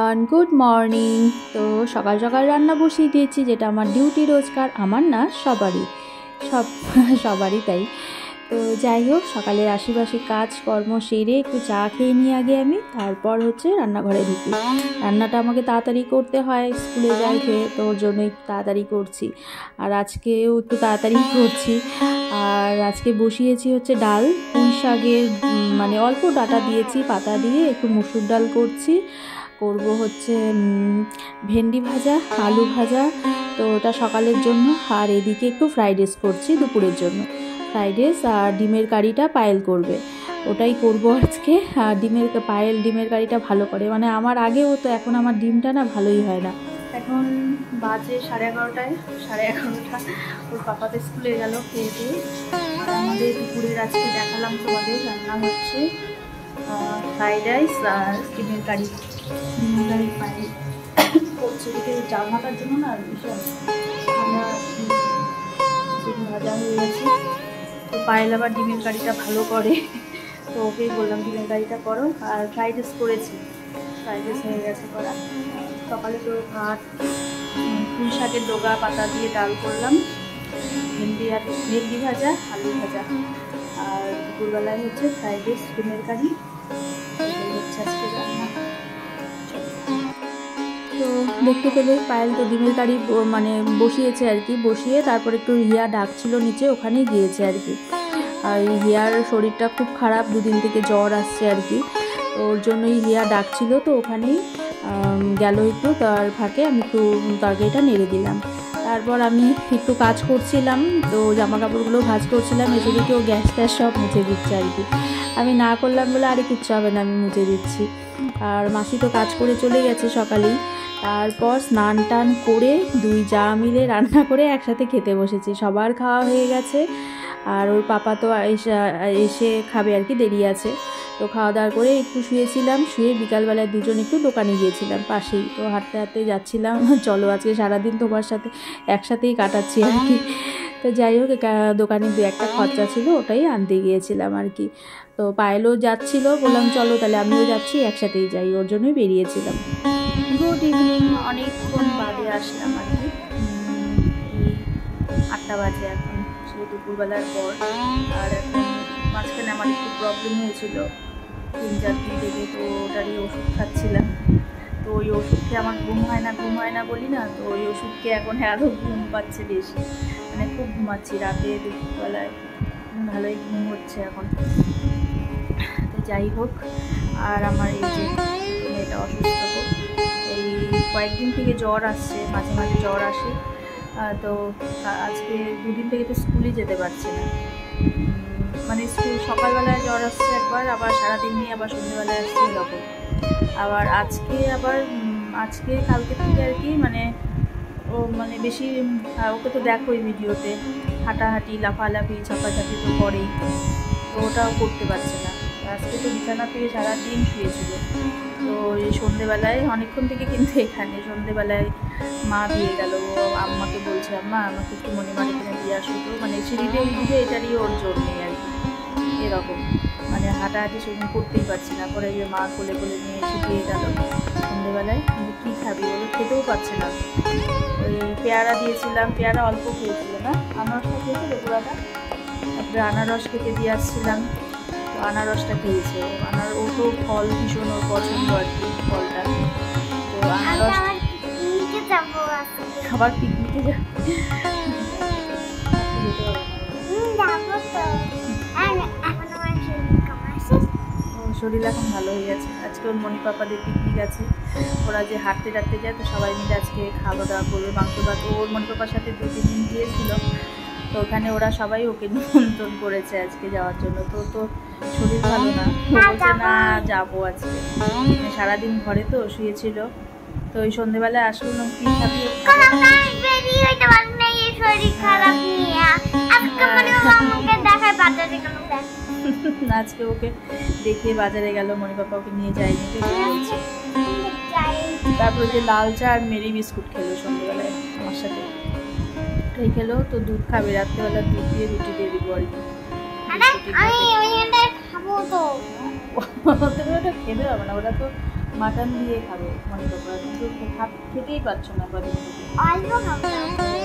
Everyone, good morning. তো সকাল সকাল রান্না বসিয়ে দিয়েছি, যেটা আমার ডিউটি রোজকার, আমার না সবারই তাই। তো যাই হোক, সকালের আশিপাশি কাজকর্ম সেরে একটু চা খেয়ে নিয়ে আগে আমি, তারপর হচ্ছে রান্নাঘরে ঢুকি। রান্নাটা আমাকে তাড়াতাড়ি করতে হয়, স্কুলে যাই খেয়ে, তো ওর জন্য একটু তাড়াতাড়ি করছি। আর আজকেও একটু তাড়াতাড়ি করছি। আর আজকে বসিয়েছি হচ্ছে ডাল, পুঁই শাকের মানে অল্প ডাটা দিয়েছি, পাতা দিয়ে একটু মুসুর ডাল করব হচ্ছে ভেন্ডি ভাজা, আলু ভাজা, তো ওটা সকালের জন্য। আর এদিকে একটু ফ্রাইড রাইস করছি দুপুরের জন্য। ফ্রাইড রাইস আর ডিমের কারিটা পায়েল করবে, ওটাই করব আজকে। আর ডিমের কারিটা ভালো করে, মানে আমার আগেও তো, এখন আমার ডিমটা না ভালোই হয় না। এখন বাজে 11:30, ওর পাপাতে স্কুলে গেল খেয়ে দিয়ে। আর আমাদের দুপুরের আজকে দেখালাম তোমাদের, রান্না হচ্ছে ফ্রাইড রাইস আর ডিমের কারি পায়েল করছে। এদিকে চাল ভাতার জন্য না ভীষণ আমরা ভাজা হয়ে গেছে। তো পায়েল আবার ডিমের কারিটা ভালো করে, তো ওকেই বললাম ডিমের কারিটা করো। আর ফ্রাইড রাইস করেছি, ফ্রাইড রাইস হয়ে গেছে করা। সকালে তো ভাত, পুঁই শাকের ডগা পাতা দিয়ে ডাল করলাম, ভেন্ডি ভাজা, আলু ভাজা। আর দুপুরবেলায় হচ্ছে ফ্রাইড রাইস ডিমের কারি, হচ্ছে আজকে রান্না। তো দেখতে পেলে পায়েল তো ডিমের কারি মানে বসিয়েছে আর কি, বসিয়ে তারপর একটু হিয়া ডাকছিল নিচে, ওখানেই গিয়েছে আর কি। আর হিয়ার শরীরটা খুব খারাপ, দুদিন থেকে জ্বর আসছে আর কি, তো ওর জন্যই হিয়া ডাকছিল, তো ওখানেই গেল একটু। তার ফাঁকে আমি একটু তরকারিটা নেড়ে দিলাম। তারপর আমি একটু কাজ করছিলাম, তো জামা কাপড়গুলো ভাঁজ করছিলাম, এসে দেখি ও গ্যাস ট্যাস সব মুছে দিচ্ছে আর কি। আমি না করলাম বলে আরে কিচ্ছু হবে না, আমি মুছে দিচ্ছি। আর মাসি তো কাজ করে চলে গেছে সকালেই। তারপর স্নান টান করে দুই যা মিলে রান্না করে একসাথে খেতে বসেছি, সবার খাওয়া হয়ে গেছে। আর ওর পাপা তো এসে খাবে আর কি, দেরি আছে। তো খাওয়া দাওয়া করে একটু শুয়েছিলাম, শুয়ে বিকালবেলায় দুজন একটু দোকানে গিয়েছিলাম পাশেই, তো হাঁটতে হাঁটতে যাচ্ছিলাম। চলো আজকে সারাদিন তোমার সাথে একসাথেই কাটাচ্ছি আর কি। তো যাই হোক, দোকানে দু একটা খরচা ছিল, ওটাই আনতে গিয়েছিলাম আর কি। তো পায়েলও যাচ্ছিলো, বললাম চলো তাহলে আমিও যাচ্ছি, একসাথেই যাই, ওর জন্যই বেরিয়েছিলাম। গুড ইভিনিং, অনেকক্ষণ বাদে আসলাম আর কি, 8টা বাজে এখন, সেই দুপুরবেলার পর। আর এখন মাঝখানে আমার একটু প্রবলেম হয়েছিল 3-4 দিন থেকে, তো ওটারই ওষুধ খাচ্ছিলাম। তো ওই ওষুধ খেয়ে আমার ঘুম হয় না বলি না, তো ওই ওষুধ খেয়ে এখন আরও ঘুম পাচ্ছে বেশি, মানে খুব ঘুমাচ্ছি রাতে, দুপুরবেলায় ভালোই ঘুম হচ্ছে এখন। তো যাই হোক, আর আমার এই যে মেয়েটা অসুস্থ, এই কয়েকদিন থেকে জ্বর আসছে, মাঝে মাঝে জ্বর আসে। তো আজকে 2 দিন থেকে তো স্কুলে যেতে পারছে না, মানে স্কুল সকালবেলায় জ্বর আসছে একবার, আবার সারাদিন নিয়ে আবার সন্ধ্যেবেলায় আসছে এরকম। আবার আজকে কালকে থেকে আর কি, মানে ও মানে বেশি, ওকে তো দেখোই ভিডিওতে, হাঁটাহাঁটি, লাফালাফি, ঝাপাঝাপি তো করেই, তো ওটাও করতে পারছে না। আজকে তো বিছানা থেকে সারাদিন শুয়েছিল। তো এই সন্ধ্যেবেলায় অনেকক্ষণ থেকে, কিন্তু এখানে সন্ধ্যেবেলায় মা দিয়ে গেল, ও আম্মাকে বলছে আম্মা আমাকে একটু মণিমার এখানে দিয়ে আসো, তো মানে সিঁড়িতে উঠবে এটারই ওর জোর নেই আর কি, এরকম মানে হাঁটাহাঁটি সেদিন করতেই পারছি না। পরে যে মা কোলে কোলে নিয়ে এসে দিয়ে গেল সন্ধ্যেবেলায়। কিন্তু কী খাবি বলে, খেতেও পারছে না। ওই পেয়ারা দিয়েছিলাম, পেয়ারা অল্প খেয়েছিল না, আনারসটা খেয়েছিল পুরাটা, তারপরে আনারস খেতে দিয়ে আসছিলাম, তো আনারসটা খেয়েছে। ও তো ফল ভীষণ ওর পছন্দ আর কি, ফলটা। তো আনারস আবার পিকনিকে যাবে, শরীর এখন ভালো হয়ে গেছে। আজকে ওর মনি পাপাদের পিকনিক আছে, ওরা যে হাঁটতে যায়, তো সবাই মিলে আজকে খাওয়া দাওয়া করবে, মাংস ভাত। ওর মনি পাপার সাথে 2-3 দিন গিয়েছিল, তো ওখানে ওরা সবাই ওকে নিমন্ত্রণ করেছে আজকে যাওয়ার জন্য। তো শরীর ভালো না, বলছে না যাবো আজকে, সারাদিন ঘরে তো শুয়েছিল। তো ওই সন্ধ্যেবেলায় আসলো, কি খাবি আজকে ওকে দেখে বাজারে গেল, মণিপাপা ওকে নিয়ে যায়নি, বলছে। তারপরে যে লাল চা আর মেরি বিস্কুট খেলো সন্ধ্যেবেলায় আমার সাথে, ওটাই খেলো। তো দুধ খাবে, রাত্রেবেলা দুধ দিয়ে রুটি দিয়ে দিব আর কি। ওটা খেতে হবে না, ওটা তো মাটন দিয়ে খাবে মনে পকোড়া, কিন্তু খেতেই পারছো না কদিন থেকে। অল্প খাবে।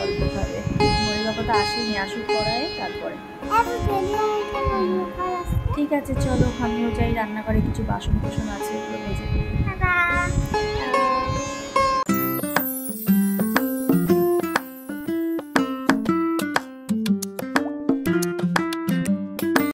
অল্প খাবে। মনে পকোড়া আসেনি, আসুক করায় তারপরে। ঠিক আছে চলো, আমিও যাই রান্নাঘরে, কিছু বাসন কোসন আছে এগুলো মেজে দিই।